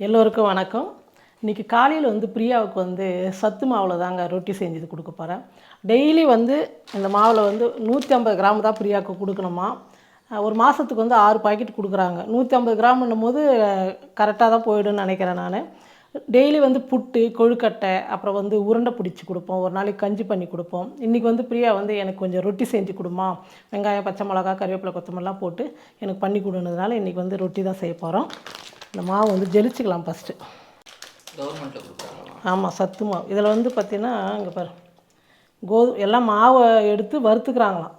எல்லோருக்கும் வணக்கம். இன்றைக்கி காலையில் வந்து பிரியாவுக்கு வந்து சத்து மாவில் தாங்க ரொட்டி செஞ்சு கொடுக்க போகிறேன். டெய்லி வந்து இந்த மாவில் வந்து 150 கிராம் தான் பிரியாவுக்கு கொடுக்கணுமா. ஒரு மாதத்துக்கு வந்து 6 பாக்கெட் கொடுக்குறாங்க. 150 கிராம்னும் போது கரெக்டாக தான் போயிடும்னு நினைக்கிறேன் நான். டெய்லி வந்து புட்டு, கொழுக்கட்டை, அப்புறம் வந்து உருண்டை பிடிச்சி கொடுப்போம். ஒரு நாளைக்கு கஞ்சி பண்ணி கொடுப்போம். இன்றைக்கி வந்து பிரியா வந்து எனக்கு கொஞ்சம் ரொட்டி செஞ்சு கொடுமா, வெங்காயம், பச்சை மிளகா, கருவேப்பிலை, கொத்தமல்லாம் போட்டு எனக்கு பண்ணி கொடுனதுனால இன்றைக்கி வந்து ரொட்டி தான் செய்ய போகிறோம். இந்த மாவு வந்து ஜெலிச்சுக்கலாம் ஃபஸ்ட்டு. கவர்மெண்ட்டில் கொடுக்குறாங்களா? ஆமாம், சத்து மாவு. இதில் வந்து பார்த்திங்கன்னா இங்கே பாரு, எல்லாம் மாவை எடுத்து வறுத்துக்கிறாங்களாம்.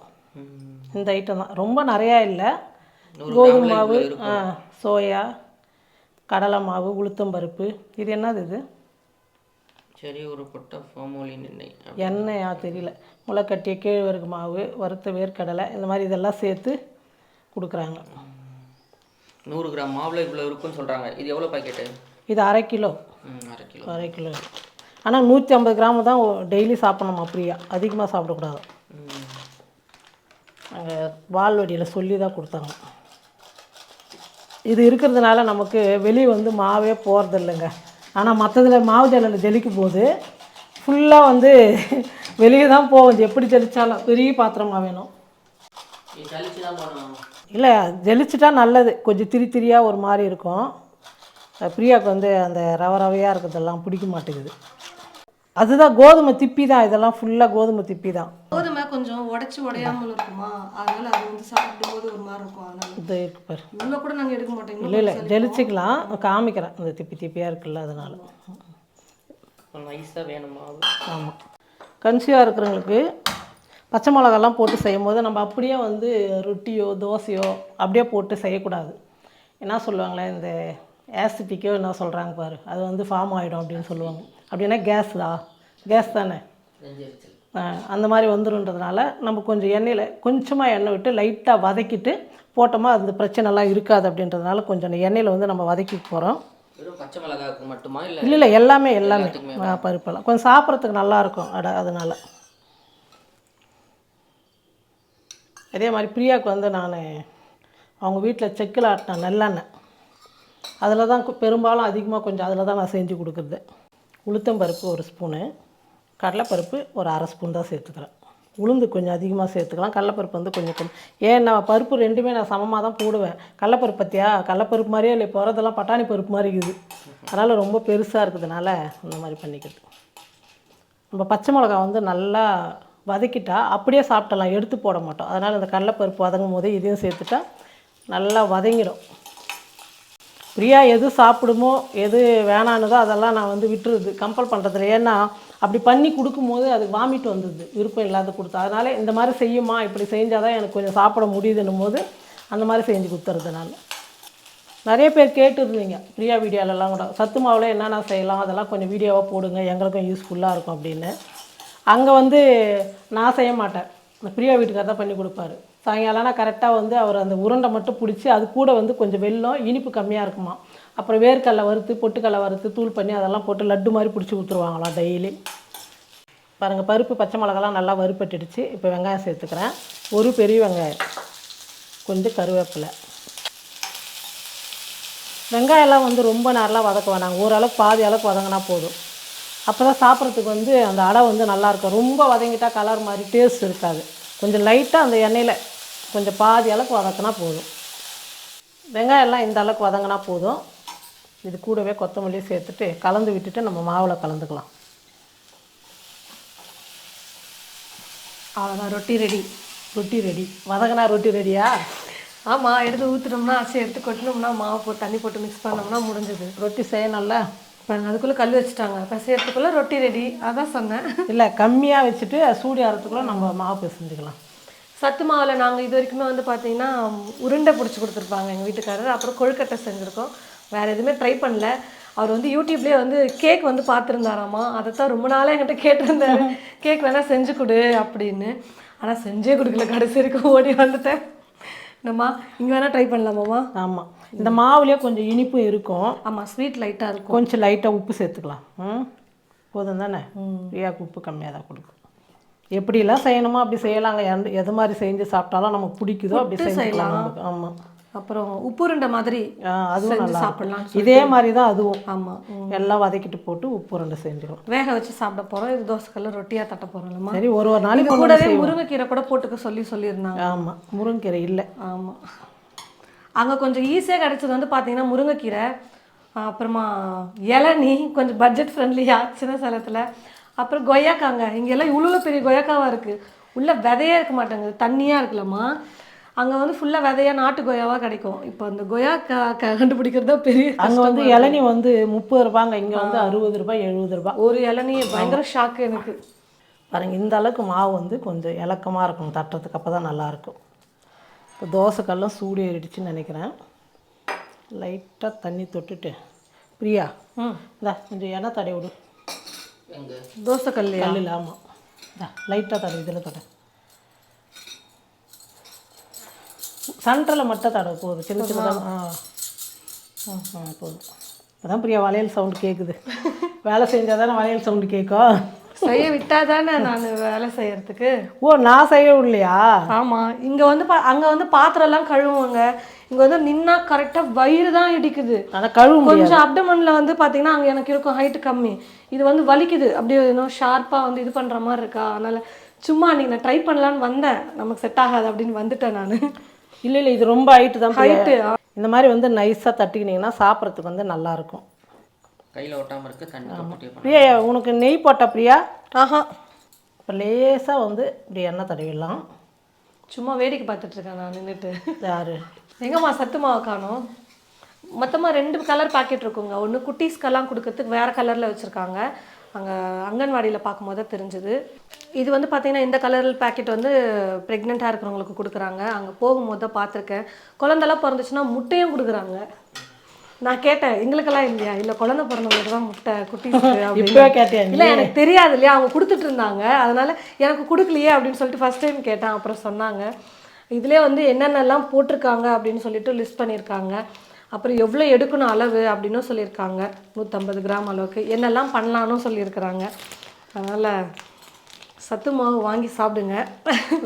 இந்த ஐட்டம் தான், ரொம்ப நிறையா இல்லை. கோதுமை மாவு, சோயா, கடலை மாவு, உளுத்தம்பருப்பு. இது என்னது இது? சரி, ஒரு பொட்டை ஃபார்மோலின் எண்ணெய். எண்ணெயா தெரியல. முளைக்கட்டிய கேழ்வரகு மாவு, வறுத்த வேர்க்கடலை, இந்த மாதிரி இதெல்லாம் சேர்த்து கொடுக்குறாங்க. 100 கிராம் மாவில் இவ்வளோ இருக்குன்னு சொல்கிறாங்க. இது எவ்வளோ பாக்கெட்டு? இது அரை கிலோ. அரை கிலோ. ஆனால் 150 கிராம் தான் டெய்லி சாப்பிடணுமா பிரியா, அதிகமாக சாப்பிடக்கூடாது. நாங்கள் வால்வடியில் சொல்லி தான் கொடுத்தாங்க. இது இருக்கிறதுனால நமக்கு வெளியே வந்து மாவே போகிறது இல்லைங்க. ஆனால் மற்றதில் மாவு ஜல்லில் ஜெலிக்கும் போது ஃபுல்லாக வந்து வெளியே தான் போகுது. எப்படி ஜெலிச்சாலும் பெரிய பாத்திரமாக வேணும். இல்லை, ஜெலிச்சிட்டா நல்லது. கொஞ்சம் திரியாக ஒரு மாதிரி இருக்கும். பிரியாவுக்கு வந்து அந்த ரவையாக இருக்கிறதெல்லாம் பிடிக்க மாட்டேங்குது. அதுதான் கோதுமை திப்பி தான். இதெல்லாம் ஃபுல்லாக கோதுமை திப்பி தான். கோதுமை கொஞ்சம் உடையாமல் இருக்குமா, அதனால அது வந்து சாப்பிடும்போது ஒரு மாதிரி இருக்கும். அதனால இது இருக்கு பாரு. இவ்வளோ கூட நாங்கள் எடுக்க மாட்டோம். இல்லை ஜெலிச்சிக்கலாம். காமிக்கிறேன், இந்த திப்பியாக இருக்குல்ல, அதனால நைஸாக வேணுமா? ஆமாம். கன்சியாக இருக்கிறவங்களுக்கு பச்சை மிளகாலாம் போட்டு செய்யும் போது நம்ம அப்படியே வந்து ரொட்டியோ தோசையோ அப்படியே போட்டு செய்யக்கூடாது. என்ன சொல்லுவாங்களே, இந்த ஆசிட்டிக்கோ என்ன சொல்கிறாங்க பாரு, அது வந்து ஃபார்ம் ஆகிடும் அப்படின்னு சொல்லுவாங்க. அப்படின்னா கேஸ் தானே, அந்த மாதிரி வந்துடுன்றதுனால நம்ம கொஞ்சம் எண்ணெயில் கொஞ்சமாக எண்ணெய் விட்டு லைட்டாக வதக்கிட்டு போட்டோமா அந்த பிரச்சனைலாம் இருக்காது. அப்படின்றதுனால கொஞ்சம் எண்ணெயில் வந்து நம்ம வதக்கி போகிறோம். பச்சை மிளகாய்க்கு மட்டுமா? இல்லை எல்லாமே பருப்பெல்லாம் கொஞ்சம் சாப்பிட்றதுக்கு நல்லாயிருக்கும். அதனால் அதே மாதிரி பிரியாவுக்கு வந்து நான் அவங்க வீட்டில் செக்கில் ஆட்டின நல்லெண்ணெய், அதில் தான் பெரும்பாலும் அதிகமாக கொஞ்சம் அதில் தான் நான் செஞ்சு கொடுக்குறது. உளுத்தம்பருப்பு 1 ஸ்பூனு, கடலைப்பருப்பு ஒரு அரை ஸ்பூன் தான் சேர்த்துக்கிறேன். உளுந்து கொஞ்சம் அதிகமாக சேர்த்துக்கலாம். கடலைப்பருப்பு வந்து கொஞ்சம் ஏன்னா பருப்பு ரெண்டுமே நான் சமமாக தான் போடுவேன். கடலைப்பருப்பு பற்றியா, கடலைப்பருப்பு மாதிரியே இல்லை, போகிறதெல்லாம் பட்டாணி பருப்பு மாதிரி இருக்குது. அதனால் ரொம்ப பெருசாக இருக்கிறதுனால இந்த மாதிரி பண்ணிக்கிறது. நம்ம பச்சை மிளகா வந்து நல்லா வதக்கிட்டா அப்படியே சாப்பிடலாம், எடுத்து போட மாட்டோம். அதனால் இந்த கடலைப்பருப்பு வதங்கும் போதே இதையும் சேர்த்துட்டா நல்லா வதங்கிடும். பிரியா எது சாப்பிடுமோ எது வேணான்னுதோ அதெல்லாம் நான் வந்து விட்டுருது, கம்பல் பண்ணுறதில்ல. ஏன்னா அப்படி பண்ணி கொடுக்கும்போது அதுக்கு வாமிட்டு வந்துடுது, விருப்பம் இல்லாத கொடுத்தா. அதனால் இந்த மாதிரி செய்யுமா, இப்படி செஞ்சால் தான் எனக்கு கொஞ்சம் சாப்பிட முடியுதுன்னும் போது அந்த மாதிரி செஞ்சு கொடுத்துறது. நான் நிறைய பேர் கேட்டுருந்தீங்க பிரியா வீடியோலலாம் கூட, சத்து மாவில் என்னென்ன செய்யலாம் அதெல்லாம் கொஞ்சம் வீடியோவாக போடுங்க, எங்களுக்கும் யூஸ்ஃபுல்லாக இருக்கும் அப்படின்னு. அங்கே வந்து நான் செய்ய மாட்டேன், இந்த பிரியா வீட்டுக்கார தான் பண்ணி கொடுப்பாரு. சாயங்காலம்னா கரெக்டாக வந்து அவர் அந்த உருண்டை மட்டும் பிடிச்சி அது கூட வந்து கொஞ்சம் வெல்லம் இனிப்பு கம்மியாக இருக்குமா, அப்புறம் வேர்க்கடலை வறுத்து பொட்டுக்கடலை வறுத்து தூள் பண்ணி அதெல்லாம் போட்டு லட்டு மாதிரி பிடிச்சி கொடுத்துருவாங்களாம் டெய்லி. பாருங்கள், பருப்பு பச்சை மிளகாலாம் நல்லா வறுப்பட்டுடுச்சு. இப்போ வெங்காயம் சேர்த்துக்கிறேன். ஒரு பெரிய வெங்காயம், கொஞ்சம் கருவேப்பிலை. வெங்காயம்லாம் வந்து ரொம்ப நேரம்லாம் வதக்க வேணாங்க, ஓரளவுக்கு பாதி அளவுக்கு வதங்கினா போதும். அப்போ தான் சாப்பிட்றதுக்கு வந்து அந்த அடை வந்து நல்லாயிருக்கும். ரொம்ப வதங்கிட்டால் கலர் மாதிரி டேஸ்ட் இருக்காது. கொஞ்சம் லைட்டாக அந்த எண்ணெயில் கொஞ்சம் பாதி அளவுக்கு வதக்கினா போதும். வெங்காயம்லாம் இந்த அளவுக்கு வதங்கினா போதும். இது கூடவே கொத்தமல்லியும் சேர்த்துட்டு கலந்து விட்டுட்டு நம்ம மாவில் கலந்துக்கலாம். அவ்வளோதான், ரொட்டி ரெடி. வதங்கினா ரொட்டி ரெடியா? ஆமாம், எடுத்து ஊற்றுனோம்னா அரிசி எடுத்து கொட்டினோம்னா மாவு போட்டு தண்ணி போட்டு மிக்ஸ் பண்ணோம்னா முடிஞ்சது. ரொட்டி செய்யணும்ல. இப்போ அதுக்குள்ளே கல் வச்சுட்டாங்க, பிசையறதுக்குள்ளே ரொட்டி ரெடி. அதான் சொன்னேன். இல்லை, கம்மியாக வச்சுட்டு சூடி ஆகிறதுக்குள்ளே நம்ம மாவு பிசைஞ்சிக்கலாம். சத்து மாவில் நாங்கள் இது வரைக்குமே வந்து பார்த்திங்கன்னா உருண்டை பிடிச்சி கொடுத்துருப்பாங்க எங்கள் வீட்டுக்காரர். அப்புறம் கொழுக்கட்டை செஞ்சுருக்கோம். வேறு எதுவுமே ட்ரை பண்ணல. அவர் வந்து யூடியூப்லேயே வந்து கேக் வந்து பார்த்துருந்தாராமா, அதை தான் ரொம்ப நாளாக என்கிட்ட கேட்டிருந்தாரு, கேக் வேணால் செஞ்சு கொடு அப்படின்னு. ஆனால் செஞ்சே கொடுக்கல, கடைசி வரைக்கும் ஓடி வந்துட்டேன். என்னம்மா இங்கே வேணால் ட்ரை பண்ணலாமாம்மா? ஆமாம், இந்த மாவுலேயே கொஞ்சம் இனிப்பும் இருக்கும். ஆமாம், ஸ்வீட் லைட்டாக இருக்கும். கொஞ்சம் லைட்டாக உப்பு சேர்த்துக்கலாம். போதும் தானே? பிரியாவுக்கு உப்பு கம்மியாக தான் கொடுக்கும். எப்படிலாம் செய்யணுமோ அப்படி செய்யலாங்க. எது மாதிரி செஞ்சு சாப்பிட்டாலும் நமக்கு பிடிக்குதோ அப்படி செய்யலாம். ஆமாம், அப்புறம் உப்புருண்டை மாதிரி அதுவும் செஞ்சு நல்லா சாப்பிடலாம். இதே மாதிரி தான் அதுவும். ஆமாம், எல்லாம் வதக்கிட்டு போட்டு உப்பு ரெண்டு செஞ்சிடும். வேக வச்சு சாப்பிட போகிறோம். இது தோசைக்கல்ல ரொட்டியாக தட்ட போகிறோம்லம்மா. சரி, ஒரு நாளைக்கு கூடவே முருங்கைக்கீரை கூட போட்டுக்க சொல்லியிருந்தாங்க. ஆமாம், முருங்கைக்கீரை இல்லை. ஆமாம், அங்கே கொஞ்சம் ஈஸியாக கிடச்சது வந்து பார்த்தீங்கன்னா முருங்கைக்கீரை, அப்புறமா இளநீ கொஞ்சம் பட்ஜெட் ஃப்ரெண்ட்லியாக சின்ன சேலத்தில், அப்புறம் கொய்யாக்காங்க. இங்கெல்லாம் இவ்வளோ பெரிய கொய்யாக்காவாக இருக்குது, உள்ளே விதையே இருக்க மாட்டேங்குது, தண்ணியாக இருக்குல்லம்மா. அங்கே வந்து ஃபுல்லாக விதையாக நாட்டு கொய்யாவாக கிடைக்கும். இப்போ அந்த கொய்யாக்கா கண்டுபிடிக்கிறது தான் பெரிய. அங்கே வந்து இளநீ வந்து 30 ரூபாங்க, இங்கே வந்து 60 ரூபாய் 70 ரூபாய் ஒரு இளநீ. பயங்கர ஷாக்கு எனக்கு. பாருங்கள், இந்த அளவுக்கு மாவு வந்து கொஞ்சம் இலக்கமாக இருக்கும் தட்டுறதுக்கு, அப்போ தான் நல்லாயிருக்கும். இப்போ தோசைக்கல்லாம் சூடு ஏறிடுச்சுன்னு நினைக்கிறேன். லைட்டாக தண்ணி தொட்டுட்டு பிரியா இதா கொஞ்சம் எண்ணெய் தடை விடு. தோசைக்கல் கல்லில். ஆமாம், இதா லைட்டாக தடவை, இதில் தடவை, சென்டரில் மட்டும் தடவை போதும், சின்ன சின்னதாக. போதும். இப்போதான் பிரியா வளையல் சவுண்டு கேட்குது. வேலை செஞ்சால் தானே வளையல் சவுண்டு கேட்கும். செய்ய விட்டா தானே நான் வேலை செய்யறதுக்கு. ஓ, நான் செய்ய இல்லையா? ஆமாம், இங்கே வந்து அங்கே வந்து பாத்திரம்லாம் கழுவுவாங்க, இங்கே வந்து நின்னா கரெக்டாக வயிறு தான் இடிக்குது. ஆனால் கழுவு கொஞ்சம் அப்டமனில் வந்து பார்த்தீங்கன்னா அங்கே எனக்கு இருக்கும் ஹைட்டு கம்மி, இது வந்து வலிக்குது, அப்படியே இன்னும் ஷார்ப்பாக வந்து இது பண்ணுற மாதிரி இருக்கா. அதனால் சும்மா நீங்கள் நான் ட்ரை பண்ணலான்னு வந்தேன், நமக்கு செட் ஆகாது அப்படின்னு வந்துட்டேன் நான். இல்லை இல்லை, இது ரொம்ப ஹைட்டு தான். ஹைட்டு இந்த மாதிரி வந்து நைஸாக தட்டிக்கினீங்கன்னா சாப்பிட்றதுக்கு வந்து நல்லாயிருக்கும். கையில் ஒட்டாமல் இருக்குது. தண்ணி பிரியா, உனக்கு நெய் போட்டா பிரியா? ஆஹா, இப்போ லேசாக வந்து இப்படி எண்ணெய் தடவிடலாம். சும்மா வேடிக்கை பார்த்துட்ருக்கேன் நான் நின்றுட்டு. யார்? எங்கம்மா சத்து மாவு காணும். மொத்தமாக 2 கலர் பாக்கெட் இருக்குங்க. ஒன்று குட்டீஸ்க்கெல்லாம் கொடுக்கறதுக்கு வேறு கலரில் வச்சுருக்காங்க, அங்கே அங்கன்வாடியில் பார்க்கும்போது தெரிஞ்சுது. இது வந்து பார்த்திங்கன்னா இந்த கலர் பேக்கெட் வந்து ப்ரெக்னெண்ட்டாக இருக்கிறவங்களுக்கு கொடுக்குறாங்க. அங்கே போகும்போது தான் பார்த்துருக்கேன். குழந்தெல்லாம் பிறந்துச்சுன்னா முட்டையும் கொடுக்குறாங்க. நான் கேட்டேன், எங்களுக்கெல்லாம் இல்லையா? இல்லை, குழந்தை பிறந்தவங்களுக்கு தான் முட்டை குட்டீஸ்க்கு இப்போ கேட்டேன். இல்லை, எனக்கு தெரியாது இல்லையா, அவங்க கொடுத்துட்டு இருந்தாங்க, அதனால் எனக்கு கொடுக்கலையே அப்படின்னு சொல்லிட்டு ஃபஸ்ட் டைம் கேட்டேன். அப்புறம் சொன்னாங்க இதிலே வந்து என்னென்னலாம் போட்டிருக்காங்க அப்படின்னு சொல்லிட்டு லிஸ்ட் பண்ணியிருக்காங்க. அப்புறம் எவ்வளோ எடுக்கணும் அளவு அப்படின்னும் சொல்லியிருக்காங்க. 150 கிராம் அளவுக்கு என்னெல்லாம் பண்ணலான்னு சொல்லியிருக்கிறாங்க. அதனால் சத்து மாவு வாங்கி சாப்பிடுங்க.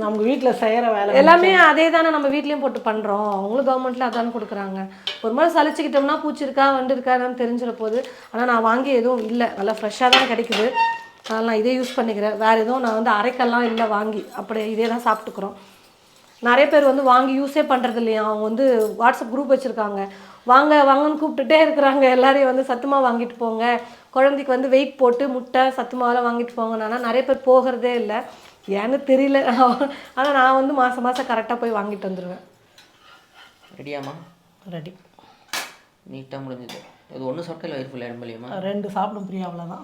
நம்ம வீட்டில் செய்கிற வேலை எல்லாமே அதே தானே நம்ம வீட்லேயும் போட்டு பண்ணுறோம். அவங்களும் கவர்மெண்ட்டில் அதானே கொடுக்குறாங்க. ஒரு மாதிரி சளிச்சிக்கிட்டோம்னா பூச்சி இருக்கா வண்டு இருக்கா என்னன்னு தெரிஞ்சிட போகுது. ஆனால் நான் வாங்கி எதுவும் இல்லை, நல்லா ஃப்ரெஷ்ஷாக தான் கிடைக்குது. அதனால் நான் இதே யூஸ் பண்ணிக்கிறேன். வேறு எதுவும் நான் வந்து அரைக்கெல்லாம் இல்லை வாங்கி, அப்படியே இதே தான் சாப்பிட்டுக்கிறோம். நிறைய பேர் வந்து வாங்கி யூஸே பண்ணுறது இல்லையா. அவங்க வந்து வாட்ஸ்அப் குரூப் வச்சுருக்காங்க, வாங்க வாங்கன்னு கூப்பிட்டுட்டே இருக்கிறாங்க எல்லாரையும். வந்து சத்துமா வாங்கிட்டு போங்க, குழந்தைக்கு வந்து வெயிட் போட்டு முட்டை சத்துமாவெல்லாம் வாங்கிட்டு போங்க. ஆனால் நிறைய பேர் போகிறதே இல்லை, ஏன்னு தெரியல. ஆனால் நான் வந்து மாதம் மாதம் கரெக்டாக போய் வாங்கிட்டு வந்துடுவேன். ரெடியாம்மா? ரெடி. நீட்டாக முடிஞ்சது. இது ஒன்று சாப்பிட்டா வயிறு ஃபுல்லாக முடியுமா? 2 சாப்பிடும் பிரியா, அவ்வளோதான்.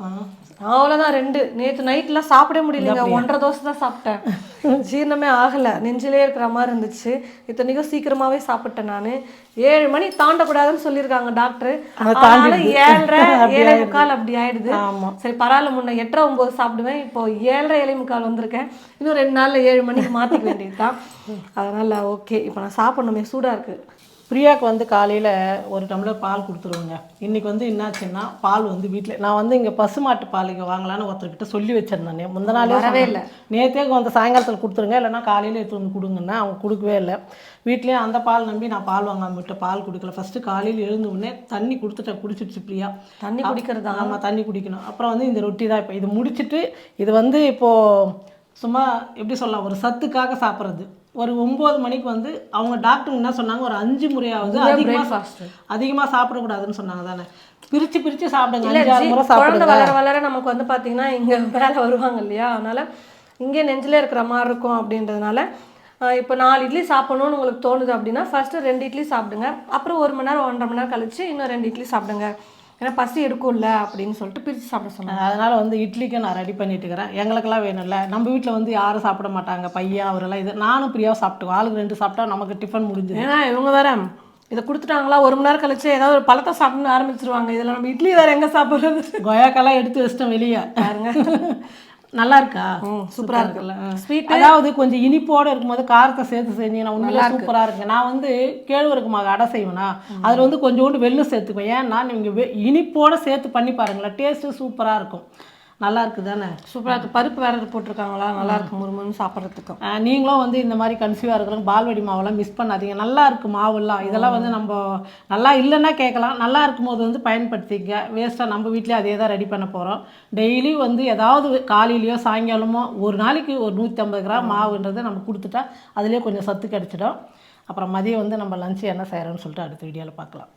அவ்வளோதான் 2. நேற்று நைட்லாம் சாப்பிட முடியலைங்க, 1.5 தோசை தான் சாப்பிட்டேன். ஜீரணமே ஆகலை, நெஞ்சிலே இருக்கிற மாதிரி இருந்துச்சு. இத்தனைக்கும் சீக்கிரமாகவே சாப்பிட்டேன் நான். 7 மணி தாண்டக்கூடாதுன்னு சொல்லியிருக்காங்க டாக்டர். அதனால 7:30 7:45 அப்படி ஆயிடுது. சரி பரவாயில்ல, முன்ன 8:30 9 சாப்பிடுவேன், இப்போ 7:30 7:45 வந்திருக்கேன். இன்னும் 2 நாளில் 7 மணிக்கு மாற்றிக்க வேண்டியது தான். அதனால் ஓகே, இப்போ நான் சாப்பிடணுமே, சூடாக இருக்குது. பிரியாவுக்கு வந்து காலையில் 1 டம்ளர் பால் கொடுத்துருவேங்க. இன்றைக்கி வந்து என்னாச்சுன்னா பால் வந்து வீட்டில் நான் வந்து இங்கே பசுமாட்டு பால் இங்கே வாங்கலான்னு ஒருத்தர்கிட்ட சொல்லி வச்சிருந்தேன். முந்த நாளே வரவே இல்லை. நேற்றே வந்து சாயங்காலத்தில் கொடுத்துருங்க, இல்லைனா காலையில் எடுத்து வந்து கொடுங்கன்னா அவங்க கொடுக்கவே இல்லை. வீட்லேயே அந்த பால் நம்பி நான் பால் வாங்காம விட்டு பால் குடிக்கல. ஃபஸ்ட்டு காலையில் எழுந்த உடனே தண்ணி கொடுத்துட்டேன், குடிச்சிடுச்சு பிரியா. தண்ணி குடிக்கிறதா? ஆமாம், தண்ணி குடிக்கணும். அப்புறம் வந்து இந்த ரொட்டி தான். இப்போ இது முடிச்சுட்டு இது வந்து இப்போது சும்மா எப்படி சொல்லலாம், ஒரு சத்துக்காக சாப்பிட்றது. ஒரு 9 மணிக்கு வந்து அவங்க டாக்டர் என்ன சொன்னாங்க, ஒரு 5 முறையாவது அதிகமாக சாப்பிடக்கூடாதுன்னு சொன்னாங்க தானே. பிரித்து சாப்பிடுங்க, 5-6 முறை சாப்பிடுங்க. வளர வளர நமக்கு வந்து பார்த்தீங்கன்னா இங்கே மேலே வருவாங்க இல்லையா, அதனால் இங்கே நெஞ்சிலே இருக்கிற மாதிரி இருக்கும். அப்படின்றதுனால இப்போ 4 இட்லி சாப்பிடணும்னு உங்களுக்கு தோணுது அப்படின்னா ஃபஸ்ட்டு 2 இட்லி சாப்பிடுங்க. அப்புறம் 1 மணி நேரம் 1.5 மணி நேரம் கழிச்சு இன்னும் 2 இட்லி சாப்பிடுங்க. ஏன்னா பசி எடுக்கும்ல அப்படின்னு சொல்லிட்டு பிரித்து சாப்பிட சொன்னாங்க. அதனால் வந்து இட்லிக்கு நான் ரெடி பண்ணிட்டு இருக்கிறேன். எங்களுக்கெல்லாம் வேணும்ல, நம்ம வீட்டில் வந்து யாரும் சாப்பிட மாட்டாங்க, பையன் அவரெல்லாம். இது நானும் பிரியாவும் சாப்பிட்டுவோம். ஆளுக்கு 2 சாப்பிட்டா நமக்கு டிஃபன் முடிஞ்சுது. ஏன்னா இவங்க வேற இதை கொடுத்துட்டாங்களா 1 மணி நேரம் கழிச்சு ஏதாவது ஒரு பழத்தை சாப்பிட்ணுன்னு ஆரம்பிச்சிருவாங்க. இதில் நம்ம இட்லி வேறு எங்கே சாப்பிட்றது? கொய்யாக்கெல்லாம் எடுத்து வச்சிட்டோம் வெளியே. பாருங்க, நல்லா இருக்கா? சூப்பராக இருக்குல்ல ஸ்வீட். அதாவது கொஞ்சம் இனிப்போடு இருக்கும்போது காரத்தை சேர்த்து செஞ்சீங்கன்னா உண்மையிலே சூப்பராக இருக்குங்க. நான் வந்து கேழ்வரகு மாவு அடை செய்வேனா, அதில் வந்து கொஞ்சோண்டு வெல்லம் சேர்த்துக்குவேன். ஏன்னா நீங்கள் இனிப்போடு சேர்த்து பண்ணி பாருங்களேன், டேஸ்ட்டு சூப்பராக இருக்கும். நல்லா இருக்குது தானே? சூப்பராக இருக்குது. பருப்பு வேறு போட்டிருக்காங்களா, நல்லா இருக்கு முறுமுறுன்னு சாப்பிட்றதுக்கும். நீங்களும் வந்து இந்த மாதிரி கன்சீவாக இருக்கிறவங்க பால்வடி மாவெல்லாம் மிஸ் பண்ணாதீங்க. நல்லா இருக்குது மாவுலாம். இதெல்லாம் வந்து நம்ம நல்லா இல்லைன்னா கேட்கலாம், நல்லா இருக்கும்போது வந்து பயன்படுத்திக்க. வேஸ்ட்டாக நம்ம வீட்டிலே அதே தான் ரெடி பண்ண போகிறோம். டெய்லி வந்து ஏதாவது காலையிலையோ சாயங்காலமோ ஒரு நாளைக்கு ஒரு 150 கிராம் மாவுன்றது நம்ம கொடுத்துட்டா அதுலேயே கொஞ்சம் சத்து கிடச்சிடும். அப்புறம் மதியம் வந்து நம்ம லஞ்சு என்ன செய்கிறோன்னு சொல்லிட்டு அடுத்த வீடியோவில் பார்க்கலாம்.